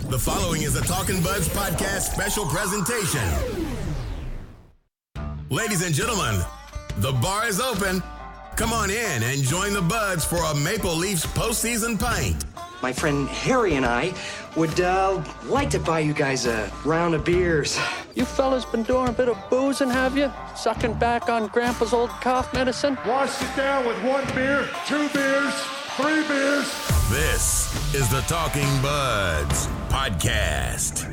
The following is a Talkin' Buds podcast special presentation. Ladies and gentlemen, the bar is open. Come on in and join the Buds for a Maple Leafs postseason pint. My friend Harry and I would like to buy you guys a round of beers. You fellas been doing a bit of boozing, have you? Sucking back on Grandpa's old cough medicine? Wash it down with 1 beer, 2 beers, 3 beers. This is the Talking Buds podcast.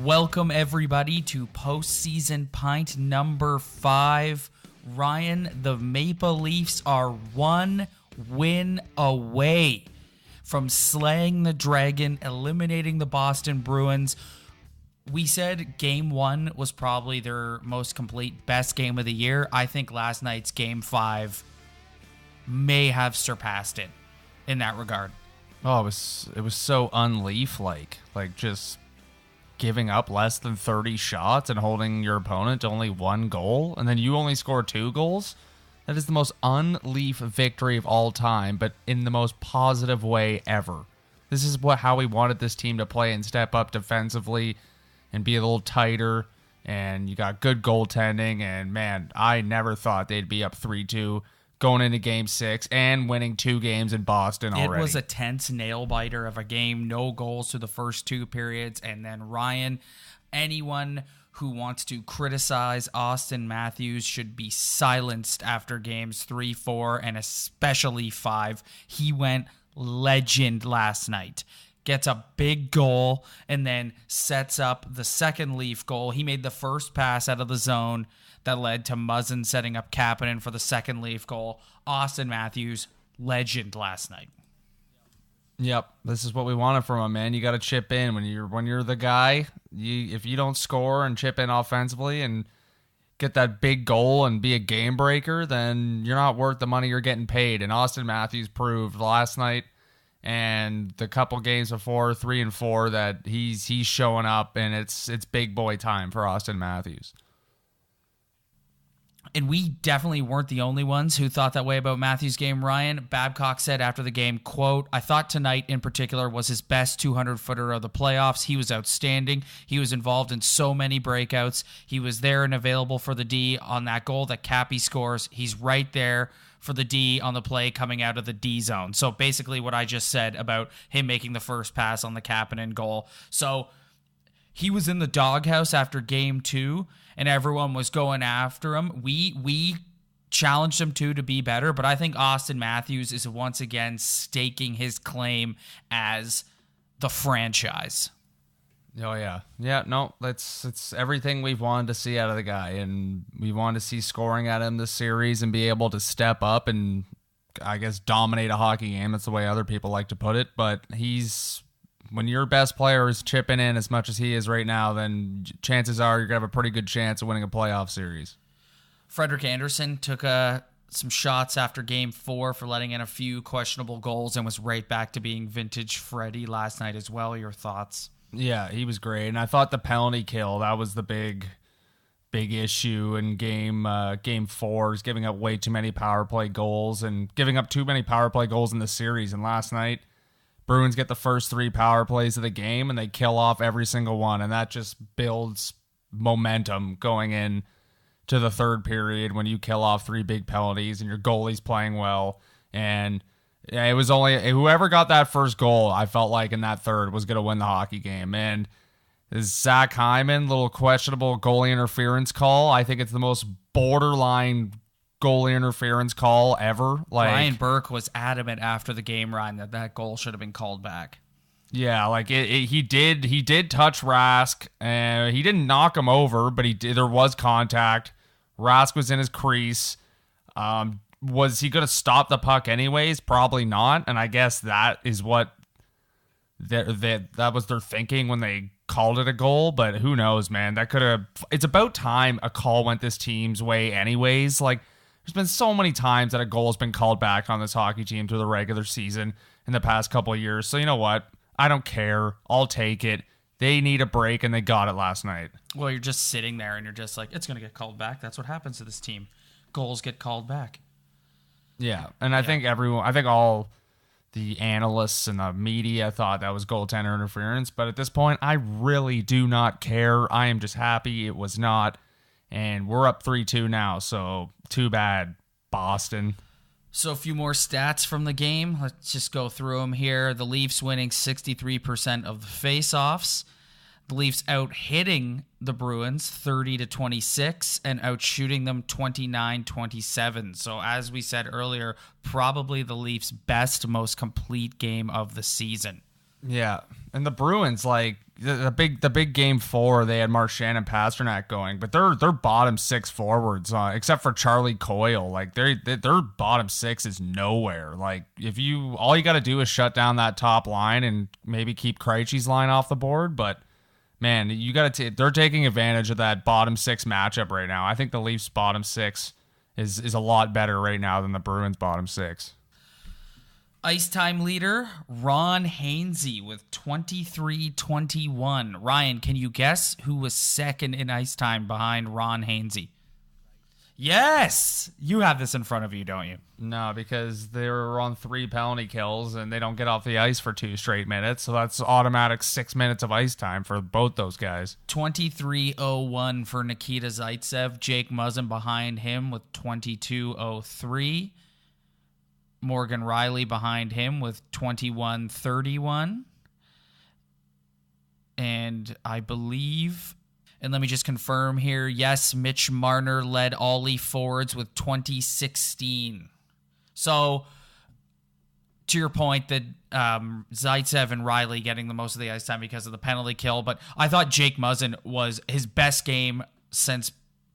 Welcome, everybody, to Postseason Pint number 5. Ryan, the Maple Leafs are 1 win away from slaying the Dragon, eliminating the Boston Bruins. We said Game 1 was probably their most complete, best game of the year. I think last night's Game 5 may have surpassed it in that regard. Oh, it was so unleaf-like. Like, just giving up less than 30 shots and holding your opponent to only 1 goal, and then you only score 2 goals. That is the most unleaf victory of all time, but in the most positive way ever. This is how we wanted this team to play and step up defensively and be a little tighter, and you got good goaltending, and man, I never thought they'd be up 3-2 going into Game 6 and winning 2 games in Boston already. It was a tense nail-biter of a game, no goals through the first 2 periods, and then Ryan, anyone who wants to criticize Auston Matthews should be silenced after games 3, 4, and especially 5. He went legend last night. Gets a big goal and then sets up the second Leaf goal. He made the first pass out of the zone that led to Muzzin setting up Kapanen for the second Leaf goal. Auston Matthews, legend last night. Yep, this is what we wanted from him, man. You got to chip in when you're the guy. If you don't score and chip in offensively and get that big goal and be a game breaker, then you're not worth the money you're getting paid. And Auston Matthews proved last night and the couple games before, 3 and 4, that he's showing up, and it's big boy time for Auston Matthews. And we definitely weren't the only ones who thought that way about Matthews' game, Ryan. Babcock said after the game, quote, "I thought tonight in particular was his best 200-footer of the playoffs. He was outstanding. He was involved in so many breakouts. He was there and available for the D on that goal that Cappy scores. He's right there for the D on the play coming out of the D zone." So basically what I just said about him making the first pass on the Kapanen goal. So he was in the doghouse after Game 2, and everyone was going after him. We challenged him to be better, but I think Auston Matthews is once again staking his claim as the franchise. Oh, yeah. Yeah, no, it's everything we've wanted to see out of the guy, and we wanted to see scoring out of him this series and be able to step up and, I guess, dominate a hockey game. That's the way other people like to put it, but when your best player is chipping in as much as he is right now, then chances are you're going to have a pretty good chance of winning a playoff series. Frederik Andersen took some shots after Game 4 for letting in a few questionable goals and was right back to being vintage Freddie last night as well. Your thoughts? Yeah, he was great. And I thought the penalty kill, that was the big issue in Game 4, is giving up way too many power play goals and giving up too many power play goals in the series. And last night, Bruins get the first 3 power plays of the game, and they kill off every single one, and that just builds momentum going in to the third period when you kill off 3 big penalties and your goalie's playing well. And yeah, it was only whoever got that first goal, I felt like in that third, was going to win the hockey game. And Zach Hyman, little questionable goalie interference call. I think it's the most borderline goalie interference call ever. Ryan Burke was adamant after the game, Ryan, that goal should have been called back. Yeah, like he did touch Rask, and he didn't knock him over, but there was contact. Rask was in his crease. Was he going to stop the puck anyways? Probably not. And I guess that is what that was their thinking when they called it a goal. But who knows, man? That could have. It's about time a call went this team's way anyways. Like, There's been so many times that a goal has been called back on this hockey team through the regular season in the past couple of years. So you know what? I don't care. I'll take it. They need a break, and they got it last night. Well, you're just sitting there, and you're just like, it's going to get called back. That's what happens to this team. Goals get called back. Yeah, and I think all the analysts and the media thought that was goaltender interference, but at this point, I really do not care. I am just happy it was not, and we're up 3-2 now, so too bad, Boston. So a few more stats from the game. Let's just go through them here. The Leafs winning 63% of the faceoffs. The Leafs out-hitting the Bruins 30-26 and out-shooting them 29-27. So as we said earlier, probably the Leafs' best, most complete game of the season. Yeah, and the Bruins, like the big game 4, they had Marchand and Pasternak going, but their bottom 6 forwards, except for Charlie Coyle, like their bottom 6 is nowhere. Like all you got to do is shut down that top line and maybe keep Krejci's line off the board, but man, you got to. They're taking advantage of that bottom 6 matchup right now. I think the Leafs' bottom 6 is a lot better right now than the Bruins' bottom 6. Ice time leader, Ron Hainsey with 23-21. Ryan, can you guess who was second in ice time behind Ron Hainsey? Yes! You have this in front of you, don't you? No, because they were on 3 penalty kills and they don't get off the ice for 2 straight minutes. So that's automatic 6 minutes of ice time for both those guys. 23-01 for Nikita Zaitsev. Jake Muzzin behind him with 22-03. Morgan Riley behind him with 21-31. And I believe, and let me just confirm here, yes, Mitch Marner led all Leaf forwards with 20-16. So, to your point that Zaitsev and Riley getting the most of the ice time because of the penalty kill, but I thought Jake Muzzin was his best game since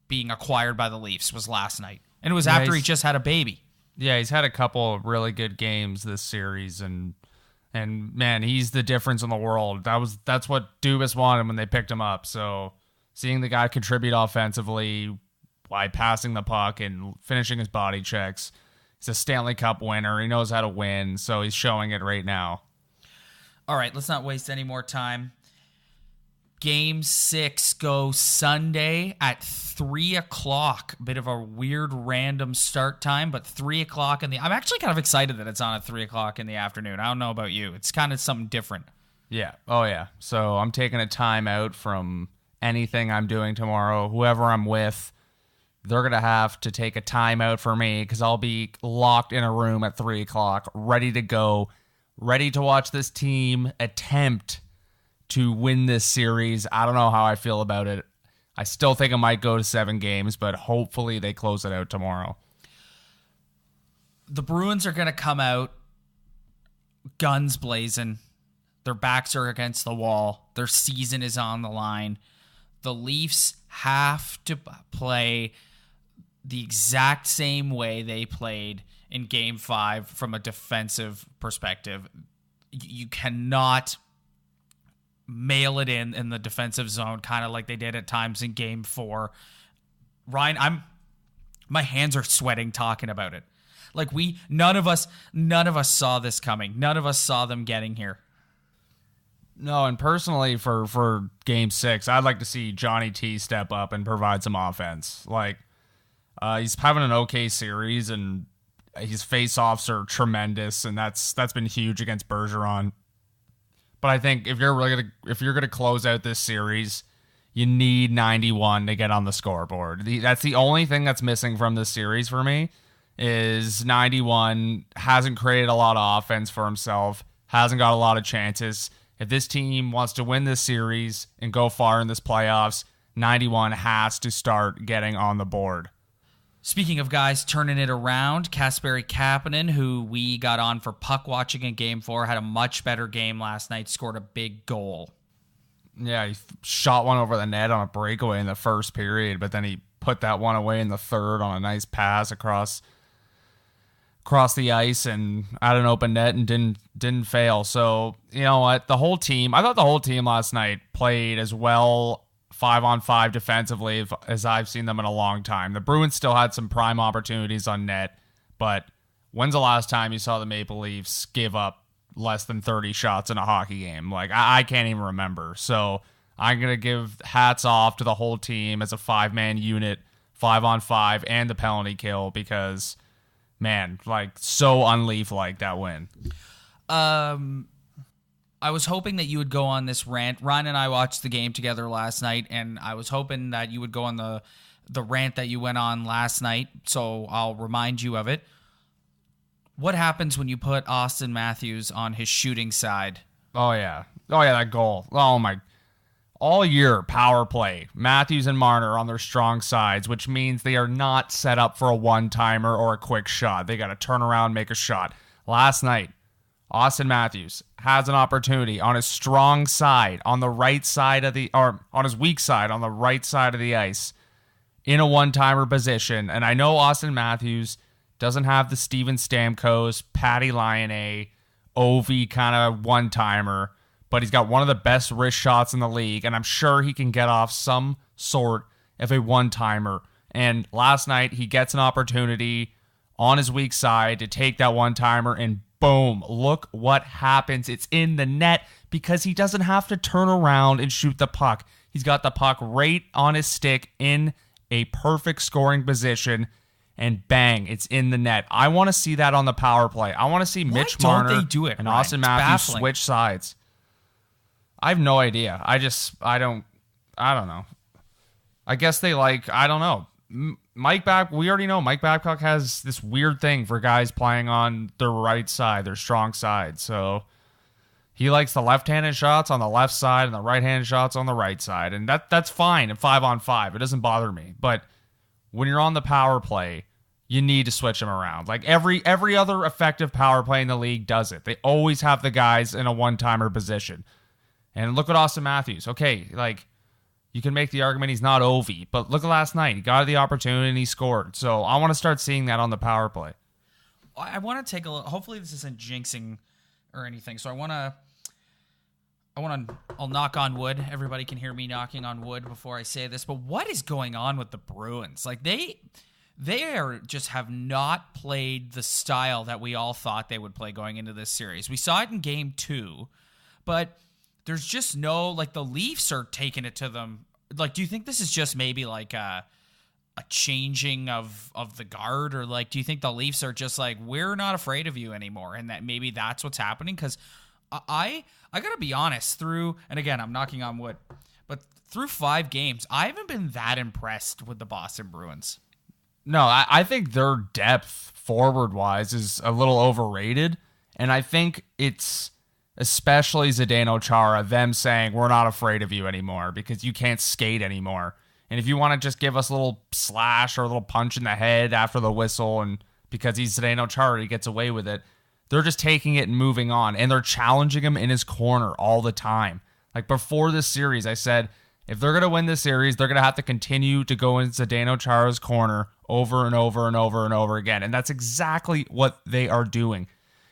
being acquired by the Leafs was last night. And it was after he just had a baby. Yeah, he's had a couple of really good games this series, and man, he's the difference in the world. That's what Dubas wanted when they picked him up. So seeing the guy contribute offensively by passing the puck and finishing his body checks, he's a Stanley Cup winner. He knows how to win, so he's showing it right now. All right, let's not waste any more time. Game 6 goes Sunday at 3 o'clock. Bit of a weird random start time, but 3 o'clock in the... I'm actually kind of excited that it's on at 3 o'clock in the afternoon. I don't know about you. It's kind of something different. Yeah. Oh, yeah. So I'm taking a time out from anything I'm doing tomorrow. Whoever I'm with, they're going to have to take a time out for me because I'll be locked in a room at 3 o'clock, ready to go, ready to watch this team attempt to win this series. I don't know how I feel about it. I still think it might go to 7 games, but hopefully they close it out tomorrow. The Bruins are going to come out guns blazing. Their backs are against the wall. Their season is on the line. The Leafs have to play the exact same way they played in Game 5 from a defensive perspective. You cannot mail it in the defensive zone, kind of like they did at times in Game 4. Ryan, my hands are sweating talking about it. Like none of us saw this coming. None of us saw them getting here. No, and personally for Game 6, I'd like to see Johnny T step up and provide some offense. Like, he's having an okay series, and his face-offs are tremendous, and that's been huge against Bergeron. But I think if you're gonna close out this series, you need 91 to get on the scoreboard. That's the only thing that's missing from this series for me. Is 91 hasn't created a lot of offense for himself, hasn't got a lot of chances. If this team wants to win this series and go far in this playoffs, 91 has to start getting on the board. Speaking of guys turning it around, Kasperi Kapanen, who we got on for puck watching in Game 4, had a much better game last night, scored a big goal. Yeah, he shot one over the net on a breakaway in the first period, but then he put that one away in the third on a nice pass across the ice and at an open net and didn't fail. So, you know what? I thought the whole team last night played as well 5-on-5 defensively as I've seen them in a long time. The Bruins still had some prime opportunities on net, but when's the last time you saw the Maple Leafs give up less than 30 shots in a hockey game? Like, I can't even remember. So I'm going to give hats off to the whole team as a 5-man unit, 5-on-5, and the penalty kill because, man, like, so unleaf-like that win. I was hoping that you would go on this rant. Ryan and I watched the game together last night, and I was hoping that you would go on the rant that you went on last night, so I'll remind you of it. What happens when you put Auston Matthews on his shooting side? Oh, yeah, that goal. Oh, my. All year, power play. Matthews and Marner on their strong sides, which means they are not set up for a one-timer or a quick shot. They got to turn around, make a shot. Last night, Auston Matthews has an opportunity on his strong side, on the right side of or on his weak side, on the right side of the ice, in a one-timer position. And I know Auston Matthews doesn't have the Steven Stamkos, Patty Laine, Ovi kind of one-timer, but he's got one of the best wrist shots in the league, and I'm sure he can get off some sort of a one-timer. And last night, he gets an opportunity on his weak side to take that one-timer, and boom, look what happens. It's in the net because he doesn't have to turn around and shoot the puck. He's got the puck right on his stick in a perfect scoring position, and bang, it's in the net. I want to see that on the power play. I want to see Mitch Marner they do it, and Ryan? Auston Matthews baffling. switch sides. I have no idea. I don't know. I guess they I don't know. Mike Babcock, we already know Mike Babcock has this weird thing for guys playing on their right side, their strong side. So he likes the left-handed shots on the left side and the right-handed shots on the right side. And that's fine at 5-on-5. It doesn't bother me. But when you're on the power play, you need to switch them around. Like every other effective power play in the league does it. They always have the guys in a one-timer position. And look at Auston Matthews. Okay, you can make the argument he's not Ovi, but look at last night. He got the opportunity and he scored. So I want to start seeing that on the power play. I want to take a look. Hopefully this isn't jinxing or anything. So I'll knock on wood. Everybody can hear me knocking on wood before I say this. But what is going on with the Bruins? Like they are just have not played the style that we all thought they would play going into this series. We saw it in game 2, but there's just no, the Leafs are taking it to them. Do you think this is just maybe a changing of the guard? Or do you think the Leafs are just we're not afraid of you anymore? And that maybe that's what's happening? Because I got to be honest, and again, I'm knocking on wood, but through 5 games, I haven't been that impressed with the Boston Bruins. No, I think their depth forward-wise is a little overrated. And I think it's especially Zdeno Chara, them saying, we're not afraid of you anymore because you can't skate anymore. And if you want to just give us a little slash or a little punch in the head after the whistle, and because he's Zdeno Chara, he gets away with it, they're just taking it and moving on. And they're challenging him in his corner all the time. Before this series, I said, if they're going to win this series, they're going to have to continue to go in Zdeno Chara's corner over and over and over and over again. And that's exactly what they are doing.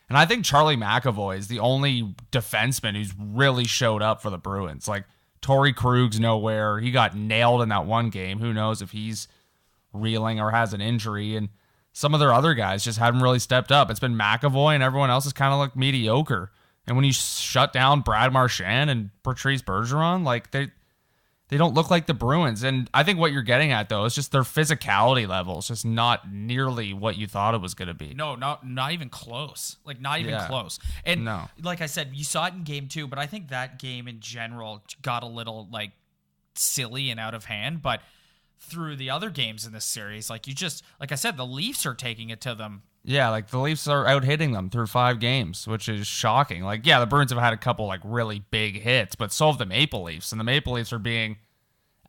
And I think Charlie McAvoy is the only defenseman who's really showed up for the Bruins. Torrey Krug's nowhere. He got nailed in that one game. Who knows if he's reeling or has an injury. And some of their other guys just haven't really stepped up. It's been McAvoy, and everyone else is kind of mediocre. And when you shut down Brad Marchand and Patrice Bergeron, they don't look like the Bruins. And I think what you're getting at, though, is just their physicality level is just not nearly what you thought it was going to be. No, not even close. Not even close. And no. Like I said, you saw it in game 2, but I think that game in general got a little silly and out of hand. But through the other games in this series, like I said, the Leafs are taking it to them. Yeah, the Leafs are out-hitting them through 5 games, which is shocking. The Bruins have had a couple, really big hits, but so have the Maple Leafs. And the Maple Leafs are being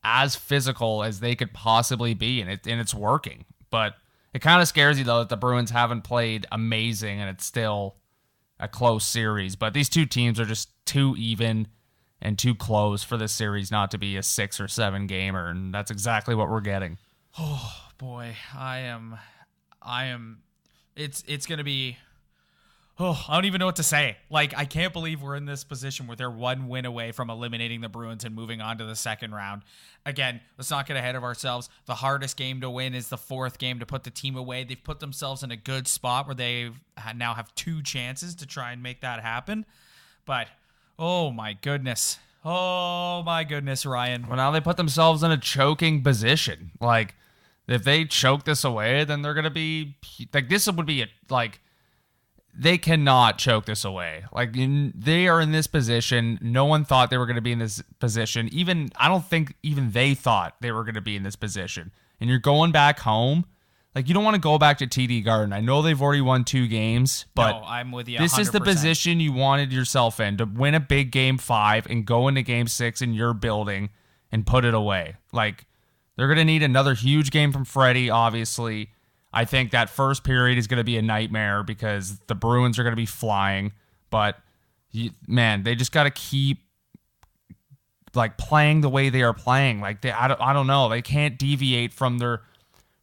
as physical as they could possibly be, and it's working. But it kind of scares you, though, that the Bruins haven't played amazing, and it's still a close series. But these two teams are just too even and too close for this series not to be a 6 or 7 gamer, and that's exactly what we're getting. Oh, boy. I am... It's going to be Oh, I don't even know what to say. Like, I can't believe we're in this position where they're one win away from eliminating the Bruins and moving on to the second round. Again, let's not get ahead of ourselves. The hardest game to win is the fourth game to put the team away. They've put themselves in a good spot where they now have 2 chances to try and make that happen. But, oh my goodness. Oh my goodness, Ryan. Well, now they put themselves in a choking position. Like, if they choke this away, then they're going to be, like, this would be, they cannot choke this away. Like, they are in this position. No one thought they were going to be in this position. I don't think even they thought they were going to be in this position. And you're going back home. Like, you don't want to go back to TD Garden. I know they've already won 2 games, but no, I'm with you. This 100%. is the position you wanted yourself in, to win a big game 5 and go into game 6 in your building and put it away. Like, they're going to need another huge game from Freddie, obviously. I think that first period is going to be a nightmare because the Bruins are going to be flying. But, man, they just got to keep, like, playing the way they are playing. Like, I don't know. They can't deviate from their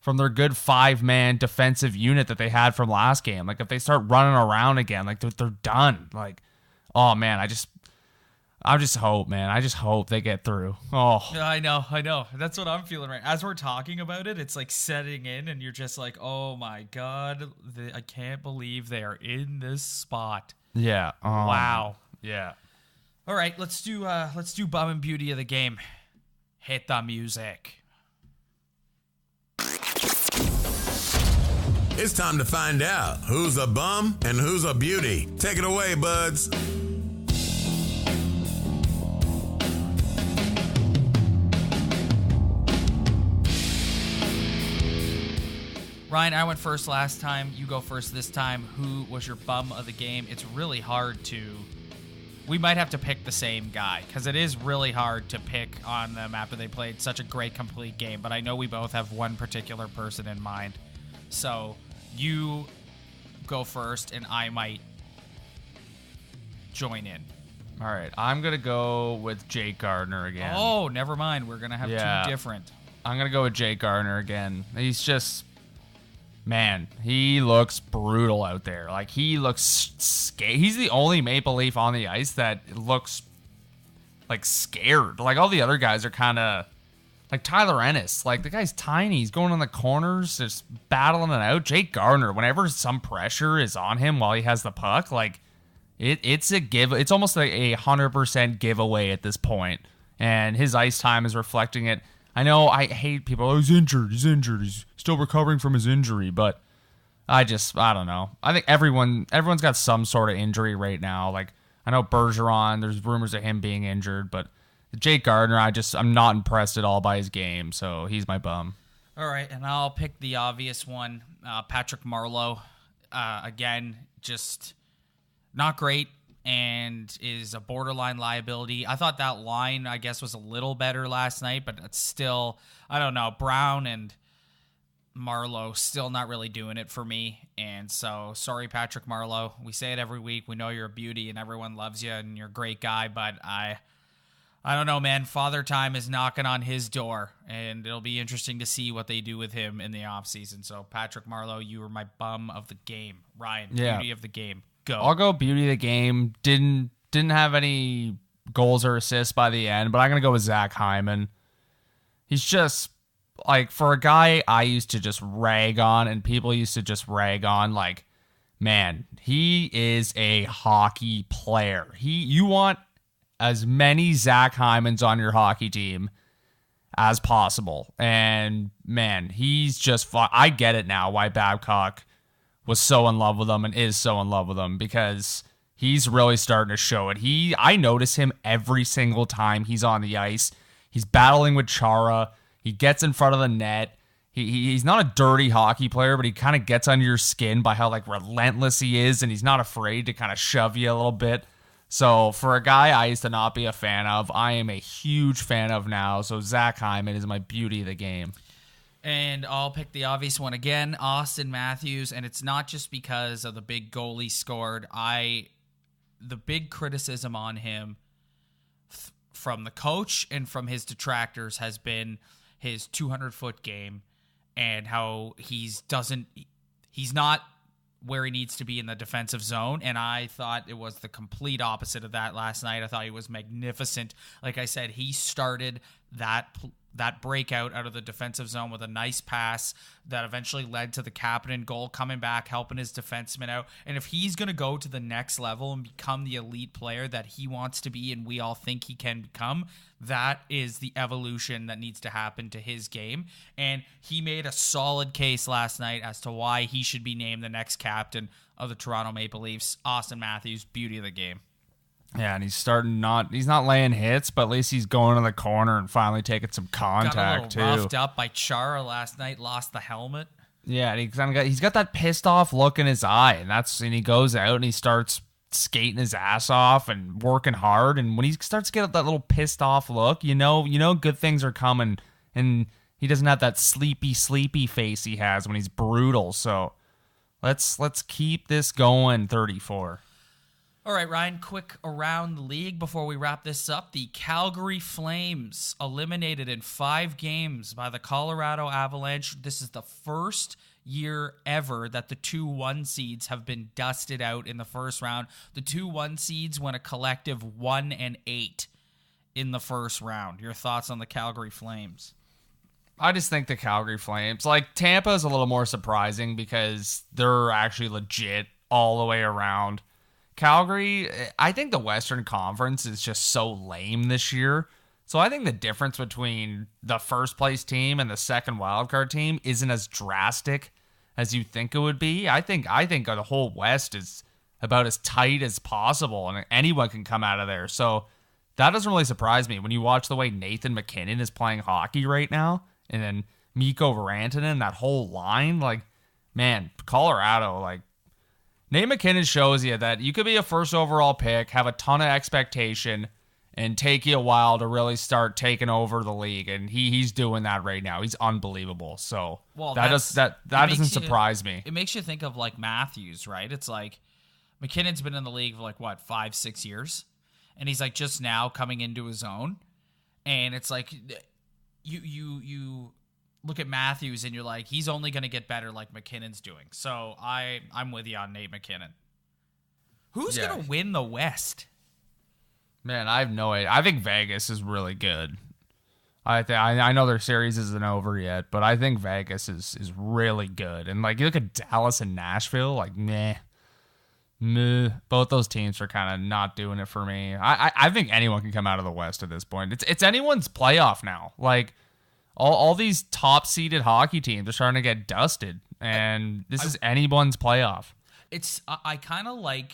good 5-man defensive unit that they had from last game. Like, if they start running around again, like, they're done. Like, oh, man, I just hope, man. I just hope they get through. Oh, I know. That's what I'm feeling right. As we're talking about it, it's like setting in, and you're just like, oh my God, I can't believe they are in this spot. Yeah. Wow. Yeah. All right, let's do bum and beauty of the game. Hit the music. It's time to find out who's a bum and who's a beauty. Take it away, buds. Ryan, I went first last time. You go first this time. Who was your bum of the game? It's really hard to... We might have to pick the same guy because it is really hard to pick on them after they played such a great, complete game. But I know we both have one particular person in mind. So you go first, and I might join in. All right. I'm going to go with Jake Gardiner again. Oh, never mind. We're going to have 2 different. I'm going to go with Jake Gardiner again. He's just... Man, he looks brutal out there. Like, he looks scared. He's the only Maple Leaf on the ice that looks, like, scared. Like, all the other guys are kind of... Like, Tyler Ennis. Like, the guy's tiny. He's going on the corners, just battling it out. Jake Gardiner, whenever some pressure is on him while he has the puck, like, it's a give. It's almost like a 100% giveaway at this point. And his ice time is reflecting it. I know I hate people. Oh, he's injured. He's still recovering from his injury. But I don't know. I think everyone's got some sort of injury right now. Like, I know Bergeron, there's rumors of him being injured. But Jake Gardiner, I'm not impressed at all by his game. So he's my bum. All right, and I'll pick the obvious one. Patrick Marleau. Again, just not great. And is a borderline liability. I thought that line, I guess, was a little better last night, but it's still, I don't know, Brown and Marleau still not really doing it for me. And so, sorry, Patrick Marleau. We say it every week. We know you're a beauty and everyone loves you and you're a great guy, but I don't know, man. Father Time is knocking on his door, and it'll be interesting to see what they do with him in the offseason. So, Patrick Marleau, you were my bum of the game. Ryan, beauty of the game. Go. I'll go beauty of the game. Didn't have any goals or assists by the end, but I'm going to go with Zach Hyman. He's just, like, for a guy I used to just rag on and people used to just rag on, like, man, he is a hockey player. You want as many Zach Hymans on your hockey team as possible. And, man, he's just fun. I get it now why Babcock was so in love with him and is so in love with him, because he's really starting to show it. I notice him every single time he's on the ice. He's battling with Chara. He gets in front of the net. He's not a dirty hockey player, but he kind of gets under your skin by how, like, relentless he is, and he's not afraid to kind of shove you a little bit. So for a guy I used to not be a fan of, I am a huge fan of now. So Zach Hyman is my beauty of the game. And I'll pick the obvious one again, Auston Matthews. And it's not just because of the big goal he scored. The big criticism on him from the coach and from his detractors has been his 200-foot game and how he's not where he needs to be in the defensive zone, and I thought it was the complete opposite of that last night. I thought he was magnificent. Like I said, he started that breakout out of the defensive zone with a nice pass that eventually led to the captain goal, coming back, helping his defenseman out. And if he's going to go to the next level and become the elite player that he wants to be and we all think he can become, that is the evolution that needs to happen to his game. And he made a solid case last night as to why he should be named the next captain of the Toronto Maple Leafs. Auston Matthews, beauty of the game. Yeah, and he's not laying hits, but at least he's going to the corner and finally taking some contact, got a little too. roughed up by Chara last night, lost the helmet. Yeah, and he's got that pissed off look in his eye, and he goes out and he starts skating his ass off and working hard, and when he starts to get that little pissed off look, you know good things are coming, and he doesn't have that sleepy face he has when he's brutal. So let's keep this going, 34. All right, Ryan, quick around the league before we wrap this up. The Calgary Flames eliminated in 5 games by the Colorado Avalanche. This is the first year ever that the 2-1 seeds have been dusted out in the first round. The 2-1 seeds went a collective 1-8 in the first round. Your thoughts on the Calgary Flames? I just think the Calgary Flames, like Tampa is a little more surprising because they're actually legit all the way around. Calgary, I think the Western Conference is just so lame this year. So I think the difference between the first place team and the second wildcard team isn't as drastic as you think it would be. I think the whole West is about as tight as possible, and anyone can come out of there. So that doesn't really surprise me when you watch the way Nathan McKinnon is playing hockey right now, and then Mikko Rantanen, that whole line. Like, man, Colorado, like, Nate McKinnon shows you that you could be a first overall pick, have a ton of expectation, and take you a while to really start taking over the league. And he's doing that right now. He's unbelievable. So that doesn't surprise me. It makes you think of like Matthews, right? It's like McKinnon's been in the league for like 5-6 years, and he's like just now coming into his own. And it's like you look at Matthews and you're like, he's only going to get better like McKinnon's doing. So I'm with you on Nate McKinnon. Who's going to win the West? Man, I have no idea. I think Vegas is really good. I know their series isn't over yet, but I think Vegas is really good. And like you look at Dallas and Nashville, like meh. Both those teams are kind of not doing it for me. I think anyone can come out of the West at this point. It's anyone's playoff now. Like all these top-seeded hockey teams are starting to get dusted, and this is anyone's playoff. I kind of like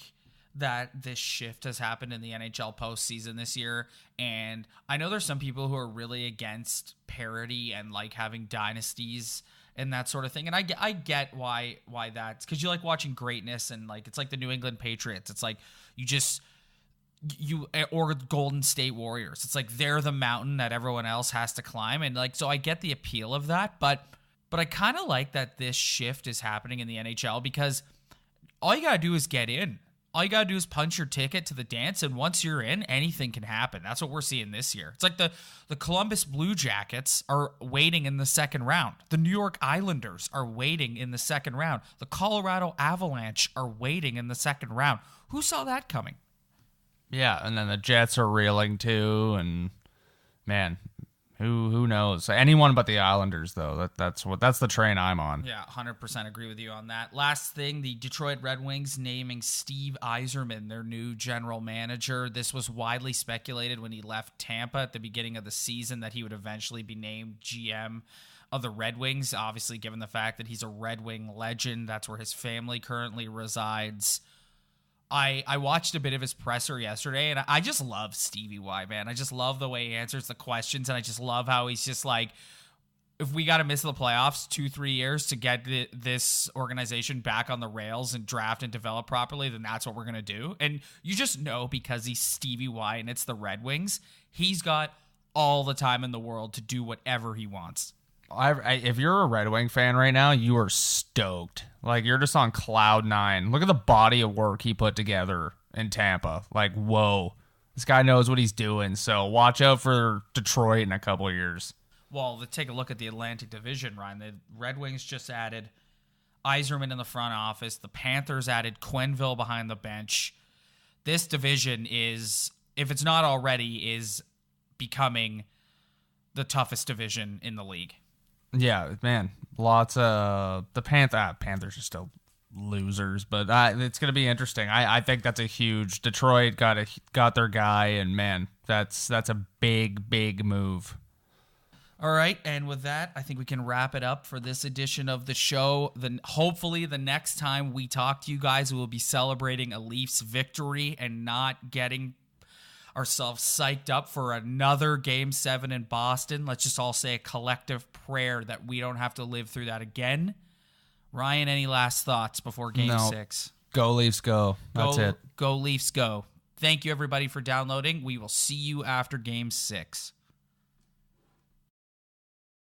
that this shift has happened in the NHL postseason this year, and I know there's some people who are really against parity and like having dynasties and that sort of thing, and I get why that's because you like watching greatness, and like it's like the New England Patriots. It's like or Golden State Warriors. It's like they're the mountain that everyone else has to climb, and like so I get the appeal of that, but I kind of like that this shift is happening in the NHL because all you gotta do is get in. All you gotta do is punch your ticket to the dance, and once you're in, anything can happen. That's what we're seeing this year. It's like the Columbus Blue Jackets are waiting in the second round. The New York Islanders are waiting in the second round. The Colorado Avalanche are waiting in the second round. Who saw that coming? Yeah, and then the Jets are reeling too, and man, who knows? Anyone but the Islanders, though. That's the train I'm on. Yeah, 100% agree with you on that. Last thing, the Detroit Red Wings naming Steve Yzerman their new general manager. This was widely speculated when he left Tampa at the beginning of the season that he would eventually be named GM of the Red Wings. Obviously, given the fact that he's a Red Wing legend, that's where his family currently resides. I watched a bit of his presser yesterday, and I just love Stevie Y, man. I just love the way he answers the questions, and I just love how he's just like, if we got to miss the playoffs 2-3 years to get this organization back on the rails and draft and develop properly, then that's what we're going to do. And you just know because he's Stevie Y and it's the Red Wings, he's got all the time in the world to do whatever he wants. If you're a Red Wing fan right now, you are stoked. Like, you're just on cloud nine. Look at the body of work he put together in Tampa. Like, whoa. This guy knows what he's doing. So watch out for Detroit in a couple of years. Well, let's take a look at the Atlantic Division, Ryan. The Red Wings just added Yzerman in the front office. The Panthers added Quenneville behind the bench. This division is, if it's not already, is becoming the toughest division in the league. Yeah, man. Lots of the Panthers are still losers, but it's going to be interesting. I think that's a huge. Detroit got their guy, and man, that's a big move. All right, and with that, I think we can wrap it up for this edition of the show. Hopefully, the next time we talk to you guys, we will be celebrating a Leafs victory and not getting ourselves psyched up for another Game 7 in Boston. Let's just all say a collective prayer that we don't have to live through that again. Ryan, any last thoughts before Game 6? Go Leafs, go. That's it. Go Leafs, go. Thank you, everybody, for downloading. We will see you after Game 6.